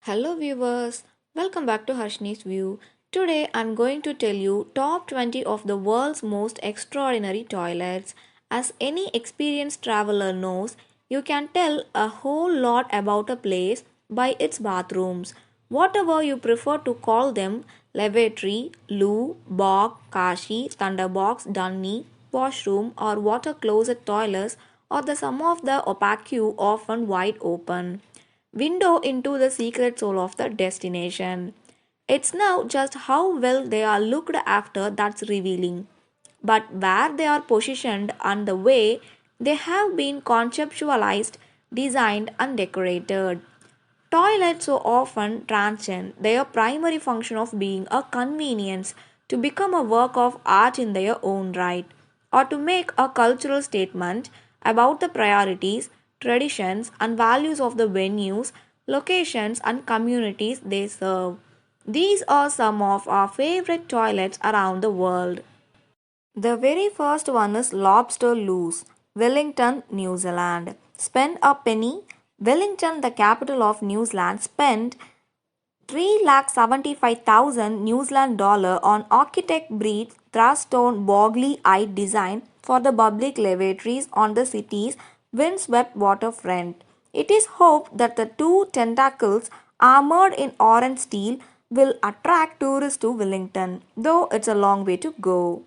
Hello viewers, welcome back to Harsni's View. Today I'm going to tell you top 20 of the world's most extraordinary toilets. As any experienced traveler knows, you can tell a whole lot about a place by its bathrooms. Whatever you prefer to call them, lavatory, loo, bog, kashi, thunderbox, dunny, washroom or water closet toilets or the sum of the opaque often wide open window into the secret soul of the destination. It's now just how well they are looked after that's revealing. But where they are positioned and the way they have been conceptualized, designed, and decorated. Toilets so often transcend their primary function of being a convenience to become a work of art in their own right, or to make a cultural statement about the priorities, traditions, and values of the venues, locations, and communities they serve. These are some of our favorite toilets around the world. The very first one is Lobster Loose, Wellington, New Zealand. Spend a penny. Wellington, the capital of New Zealand, spent 3,75,000 New Zealand dollar on architect breed thrust-stone boggly-eyed design for the public lavatories on the city's windswept waterfront. It is hoped that the two tentacles, armored in orange steel, will attract tourists to Wellington, though it's a long way to go.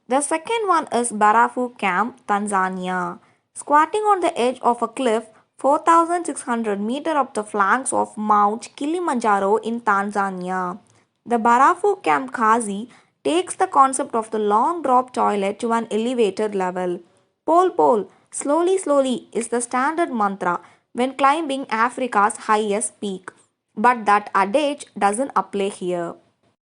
The second one is Barafu Camp, Tanzania. Squatting on the edge of a cliff 4,600 meters up the flanks of Mount Kilimanjaro in Tanzania. The Barafu Camp Kazi takes the concept of the long drop toilet to an elevated level. Pole pole, slowly slowly is the standard mantra when climbing Africa's highest peak. But that adage doesn't apply here.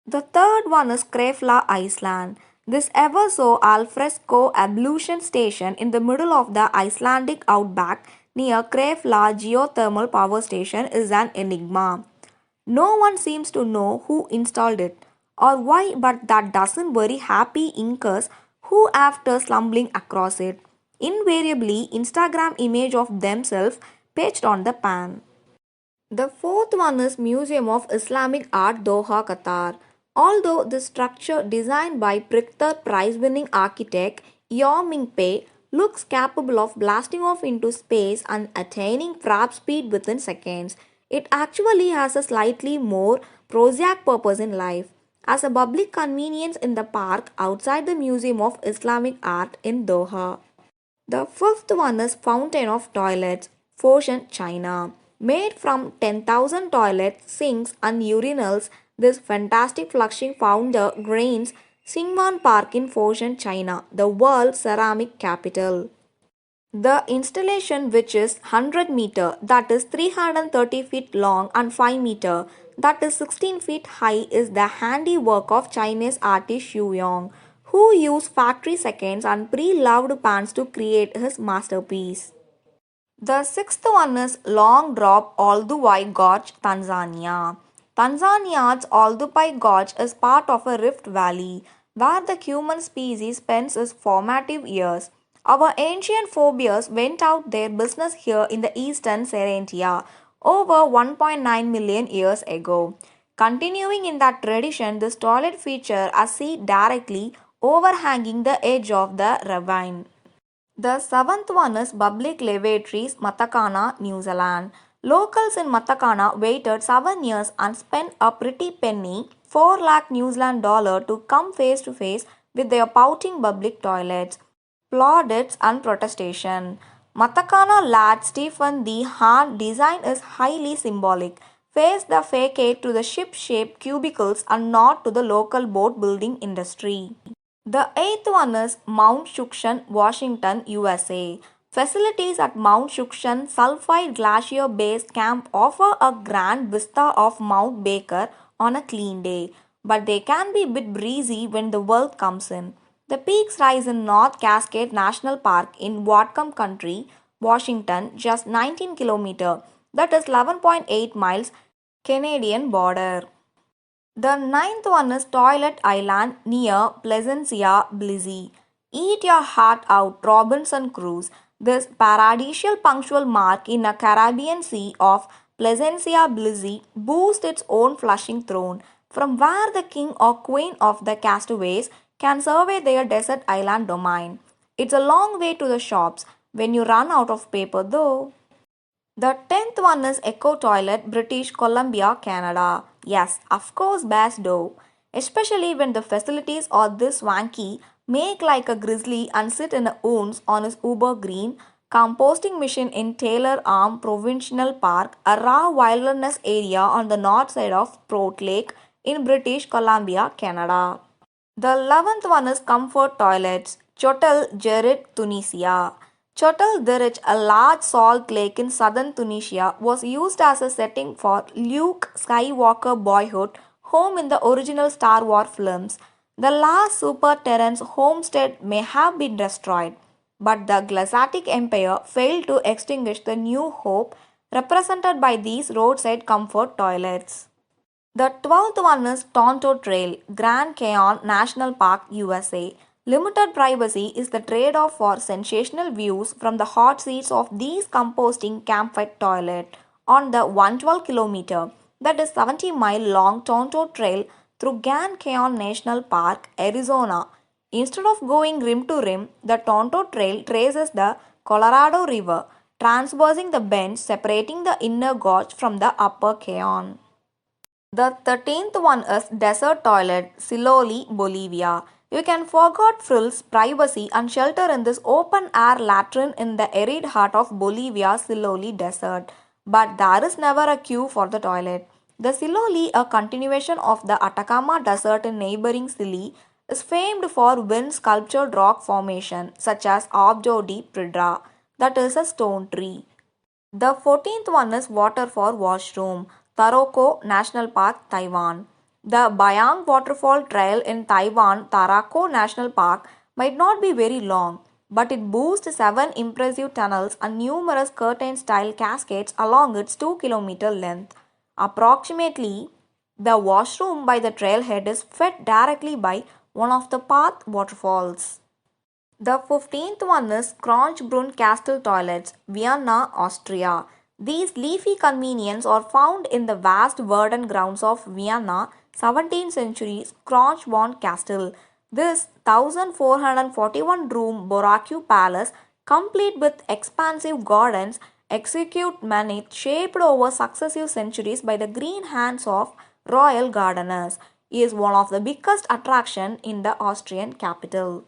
The third one is Krefla, Iceland. This ever so alfresco ablution station in the middle of the Icelandic outback near Krefla geothermal power station is an enigma. No one seems to know who installed it or why, but that doesn't worry happy inkers who, after stumbling across it, invariably Instagram image of themselves patched on the pan. The fourth one is Museum of Islamic Art Doha, Qatar. Although the structure designed by Pritzker prize-winning architect Yao Mingpei looks capable of blasting off into space and attaining warp speed within seconds, it actually has a slightly more prosaic purpose in life. As a public convenience in the park outside the Museum of Islamic Art in Doha. The fifth one is Fountain of Toilets, Foshan, China. Made from 10,000 toilets, sinks, and urinals, this fantastic flushing fountain grains Singwan Park in Foshan, China, the world's ceramic capital. The installation, which is 100 meter, that is 330 feet long, and 5 meter, that is 16 feet high, is the handiwork of Chinese artist Xu Yong, who used factory seconds and pre-loved pans to create his masterpiece. The sixth one is Long Drop Olduvai Gorge, Tanzania. Tanzania's Olduvai Gorge is part of a rift valley where the human species spends its formative years. Our ancient phobias went out their business here in the eastern Serentia over 1.9 million years ago. Continuing in that tradition, this toilet feature a seat directly overhanging the edge of the ravine. The seventh one is public lavatories, Matakana, New Zealand. Locals in Matakana waited 7 years and spent a pretty penny, 4 lakh New Zealand dollar, to come face to face with their pouting public toilets, plaudits and protestation. Matakana lad Stephen the Hahn design is highly symbolic. Face the facade to the ship-shaped cubicles and not to the local boat building industry. The eighth one is Mount Shushan, Washington, USA. Facilities at Mount Shushan Sulfide Glacier Base Camp offer a grand vista of Mount Baker on a clean day, but they can be a bit breezy when the wealth comes in. The peaks rise in North Cascade National Park in Whatcom Country, Washington, just 19 km, that is 11.8 miles, Canadian border. The ninth one is Toilet Island near Placencia, Belize. Eat your heart out, Robinson Cruise. This paradisial punctual mark in a Caribbean sea of Placencia blizzi, boasts its own flushing throne, from where the king or queen of the castaways can survey their desert island domain. It's a long way to the shops when you run out of paper, though. The 10th one is Eco Toilet, British Columbia, Canada. Yes, of course, Bass do. Especially when the facilities are this swanky, make like a grizzly and sit in a wounds on his uber green composting machine in Taylor Arm Provincial Park, a raw wilderness area on the north side of Prout Lake in British Columbia, Canada. The 11th one is Comfort Toilets, Chotel Jerit, Tunisia. Chotel Dirich, a large salt lake in southern Tunisia, was used as a setting for Luke Skywalker boyhood home in the original Star Wars films. The last Super Terrans homestead may have been destroyed, but the Glaciatic Empire failed to extinguish the new hope represented by these roadside comfort toilets. The 12th one is Tonto Trail, Grand Canyon National Park, USA. Limited privacy is the trade off for sensational views from the hot seats of these composting campfire toilet on the 112 kilometer, that is 70-mile long Tonto Trail through Grand Canyon National Park, Arizona. Instead of going rim to rim, the Tonto Trail traces the Colorado River, traversing the bend separating the inner gorge from the upper canyon. The 13th one is Desert Toilet, Siloli, Bolivia. You can forget frills, privacy and shelter in this open air latrine in the arid heart of Bolivia's Siloli Desert. But there is never a queue for the toilet. The Siloli, a continuation of the Atacama Desert in neighboring Chile, is famed for wind sculptured rock formation such as Abjo de Pridra, that is a stone tree. The 14th one is Water for Washroom, Taroko National Park, Taiwan. The Bayang Waterfall Trail in Taiwan, Tarako National Park, might not be very long, but it boasts 7 impressive tunnels and numerous curtain style cascades along its 2-kilometer length. Approximately, the washroom by the trailhead is fed directly by one of the path waterfalls. The 15th one is Kronchbrunn Castle Toilets, Vienna, Austria. These leafy conveniences are found in the vast verdant grounds of Vienna, 17th century Kronchbrunn Castle. This 1441-room Baroque palace, complete with expansive gardens, execute managed shaped over successive centuries by the green hands of royal gardeners, is one of the biggest attractions in the Austrian capital.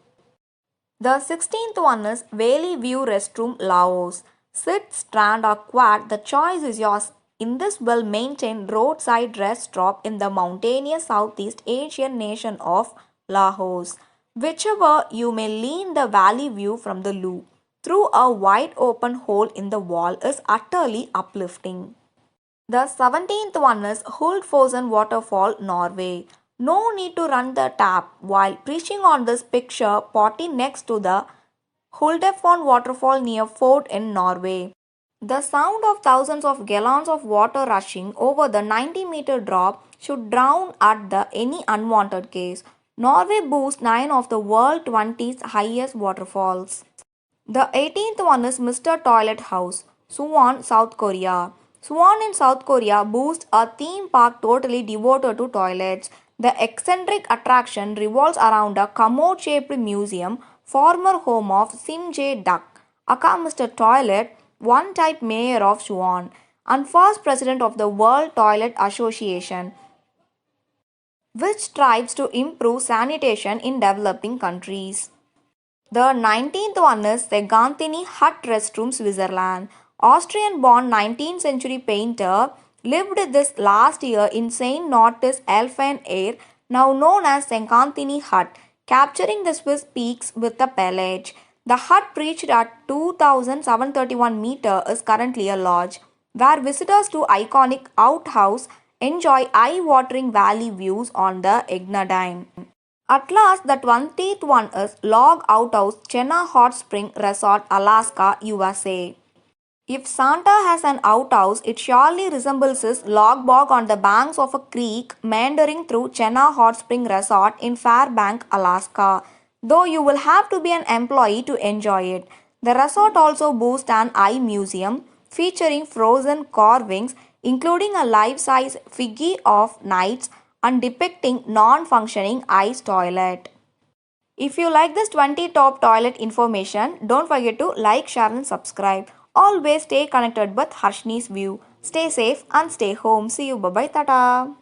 The 16th one is Valley View Restroom, Laos. Sit, stand or quad, the choice is yours in this well-maintained roadside rest stop in the mountainous Southeast Asian nation of Laos. Whichever you may lean the valley view from the loo through a wide open hole in the wall is utterly uplifting. The 17th one is Huldfossen Waterfall, Norway. No need to run the tap while preaching on this picture potty next to the Huldefond waterfall near Ford in Norway. The sound of thousands of gallons of water rushing over the 90-meter drop should drown at the any unwanted case. Norway boasts 9 of the world's 20 highest waterfalls. The 18th one is Mr. Toilet House, Suwon, South Korea. Suwon in South Korea boasts a theme park totally devoted to toilets. The eccentric attraction revolves around a commode-shaped museum, former home of Sim Jae-duck, aka Mr. Toilet, one-type mayor of Suwon, and first president of the World Toilet Association, which strives to improve sanitation in developing countries. The 19th one is Segantini Hut Restroom, Switzerland. Austrian-born 19th century painter lived this last year in Saint Nortis Elfin Air, now known as Segantini Hut, capturing the Swiss peaks with a palette. The hut, perched at 2,731 meters, is currently a lodge, where visitors to iconic outhouse enjoy eye-watering valley views on the Engadine. At last, the 20th one is Log Outhouse, Chenna Hot Spring Resort, Alaska, USA. If Santa has an outhouse, it surely resembles his log bog on the banks of a creek meandering through Chenna Hot Spring Resort in Fairbanks, Alaska, though you will have to be an employee to enjoy it. The resort also boasts an eye museum featuring frozen carvings including a life-size figgy of knights and depicting non-functioning ice toilet. If you like this 20 top toilet information, don't forget to like, share and subscribe. Always stay connected with Harshni's view. Stay safe and stay home. See you. Bye bye. Tata.